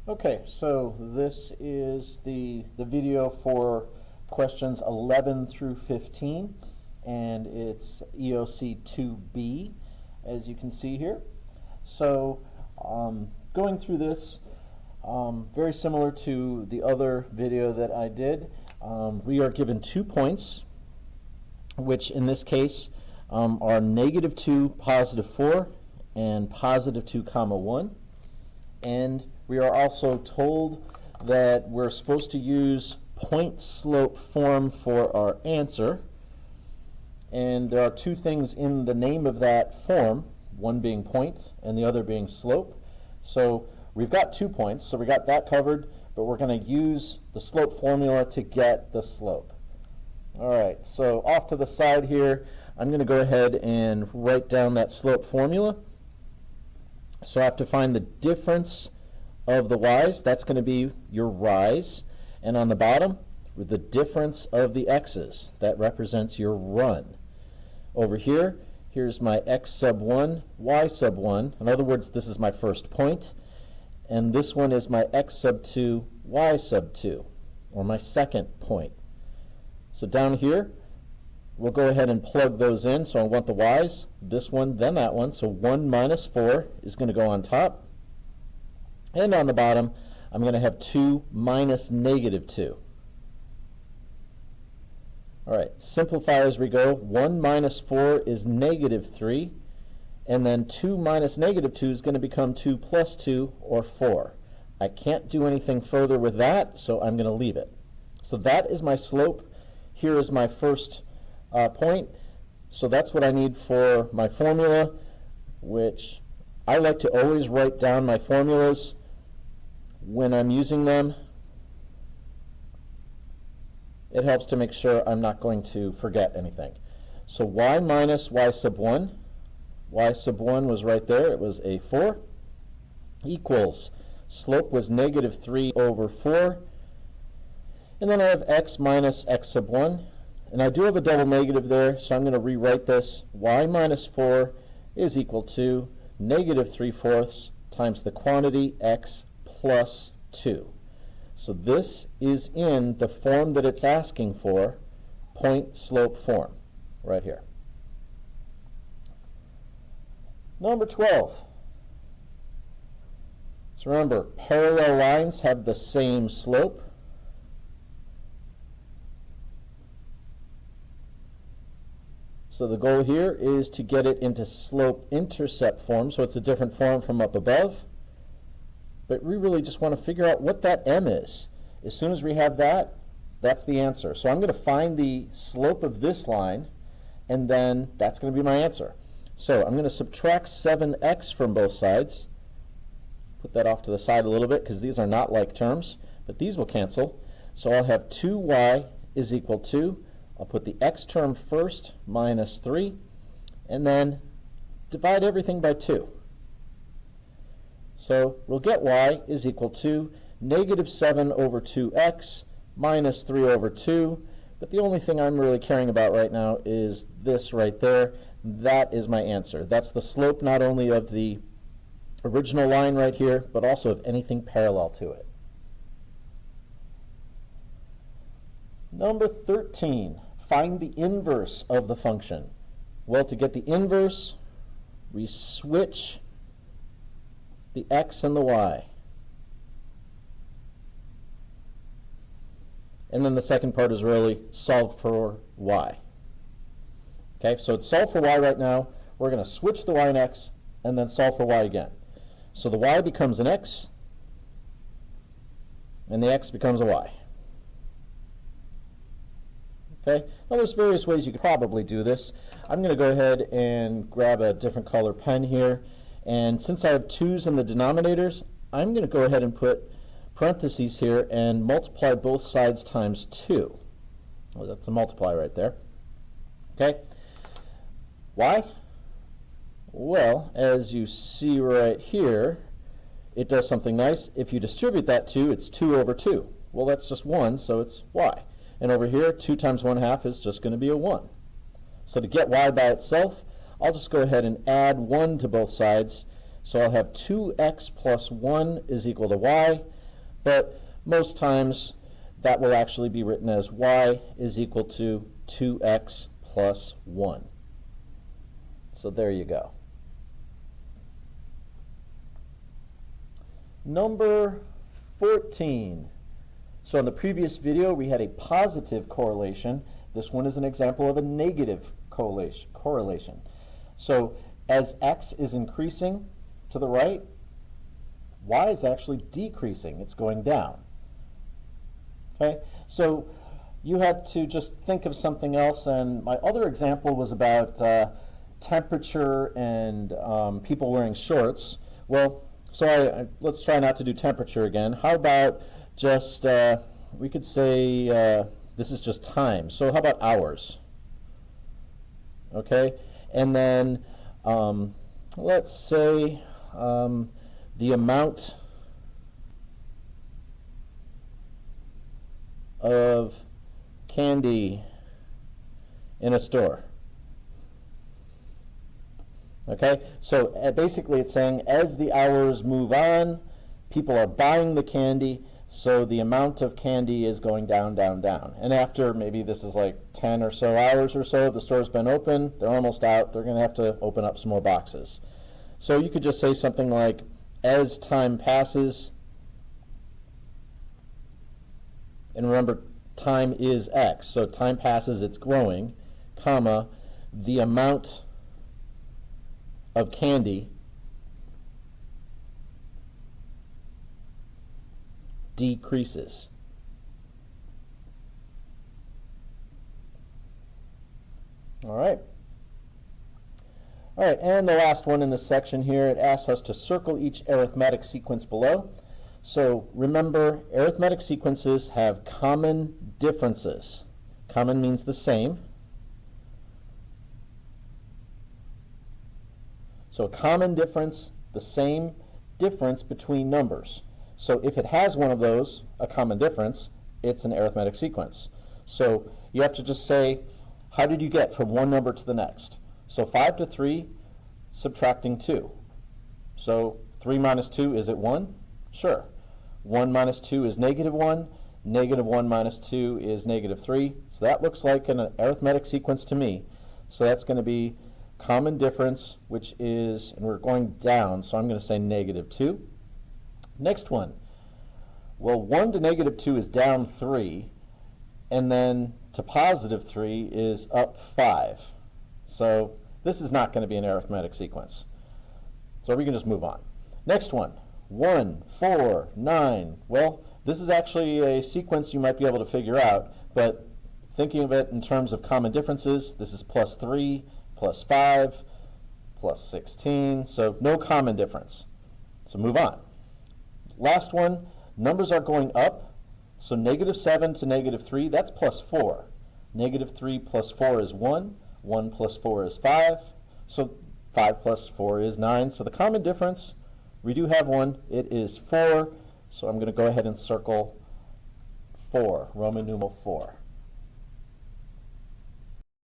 Okay, so this is the video for questions 11 through 15, and it's EOC 2B, as you can see here. So going through this, very similar to the other video that I did, we are given 2 points, which in this case are -2, +4, and +2, 1. And we are also told that we're supposed to use point-slope form for our answer. And there are 2 things in the name of that form, one being point and the other being slope. So we've got 2 points, so we got that covered, but we're going to use the slope formula to get the slope. All right, so off to the side here, I'm going to go ahead and write down that slope formula. So I have to find the difference of the y's. That's going to be your rise. And on the bottom, with the difference of the x's. That represents your run. Over here, here's my x sub 1, y sub 1. In other words, this is my first point. And this one is my x sub 2, y sub 2, or my second point. So down here, we'll go ahead and plug those in. So I want the y's, this one, then that one. So 1 minus 4 is going to go on top. And on the bottom, I'm going to have 2 minus -2. All right, simplify as we go. 1 minus 4 is -3. And then 2 minus -2 is going to become 2 plus 2, or 4. I can't do anything further with that, so I'm going to leave it. So that is my slope. Here is my first point. So that's what I need for my formula, which I like to always write down my formulas when I'm using them. It helps to make sure I'm not going to forget anything. So y minus y sub 1. Y sub 1 was right there. It was a 4. Equals, slope was -3 over 4. And then I have x minus x sub 1. And I do have a double negative there, so I'm going to rewrite this. Y minus 4 is equal to -3/4 times the quantity x plus 2. So this is in the form that it's asking for, point-slope form, right here. Number 12. So remember, parallel lines have the same slope. So the goal here is to get it into slope-intercept form, so it's a different form from up above. But we really just want to figure out what that m is. As soon as we have that, that's the answer. So I'm going to find the slope of this line, and then that's going to be my answer. So I'm going to subtract 7x from both sides. Put that off to the side a little bit because these are not like terms, but these will cancel. So I'll have 2y is equal to, I'll put the x term first, -3, and then divide everything by 2. So we'll get y is equal to -7 over 2x minus 3 over 2. But the only thing I'm really caring about right now is this right there. That is my answer. That's the slope not only of the original line right here, but also of anything parallel to it. Number 13, find the inverse of the function. Well, to get the inverse, we switch the x and the y. And then the second part is really solve for y. Okay, so it's solve for y right now. We're going to switch the y and x and then solve for y again. So the y becomes an x and the x becomes a y. Okay, now there's various ways you could probably do this. I'm going to go ahead and grab a different color pen here. And since I have 2's in the denominators, I'm going to go ahead and put parentheses here and multiply both sides times 2. Well, that's a multiply right there. Okay. Why? Well, as you see right here, it does something nice. If you distribute that 2, it's 2 over 2. Well, that's just 1, so it's y. And over here, 2 times 1/2 is just going to be a 1. So to get y by itself, I'll just go ahead and add 1 to both sides. So I'll have 2x plus 1 is equal to y. but most times that will actually be written as y is equal to 2x plus 1. So there you go. Number 14. So in the previous video we had a positive correlation. This one is an example of a negative correlation. So as x is increasing to the right, y is actually decreasing. It's going down. Okay? So you had to just think of something else, and my other example was about temperature and people wearing shorts. Well, so let's try not to do temperature again. How about just, we could say this is just time. So how about hours? Okay? And then let's say the amount of candy in a store. Okay, so basically it's saying as the hours move on, people are buying the candy, so the amount of candy is going down, down, down. And after maybe this is like 10 or so hours or so, the store's been open, they're almost out, they're going to have to open up some more boxes. So you could just say something like, as time passes, and remember, time is x, so time passes, it's growing, comma, the amount of candy decreases. All right. All right, and the last one in this section here, it asks us to circle each arithmetic sequence below. So remember, arithmetic sequences have common differences. Common means the same. So a common difference, the same difference between numbers. So if it has one of those, a common difference, it's an arithmetic sequence. So you have to just say, how did you get from one number to the next? So 5 to 3, subtracting 2. So 3 minus 2, is it 1? Sure. 1 minus 2 is negative 1. Negative 1 minus 2 is negative 3. So that looks like an arithmetic sequence to me. So that's going to be common difference, which is, and we're going down, so I'm going to say negative 2. Next one. Well, 1 to negative 2 is down 3, and then to positive 3 is up 5. So this is not going to be an arithmetic sequence. So we can just move on. Next one. 1, 4, 9. Well, this is actually a sequence you might be able to figure out, but thinking of it in terms of common differences, this is plus 3, plus 5, plus 16, so no common difference. So move on. Last one, numbers are going up, so negative 7 to negative 3, that's plus 4. Negative 3 plus 4 is 1, 1 plus 4 is 5, so 5 plus 4 is 9. So the common difference, we do have one, it is 4, so I'm going to go ahead and circle 4, Roman numeral 4.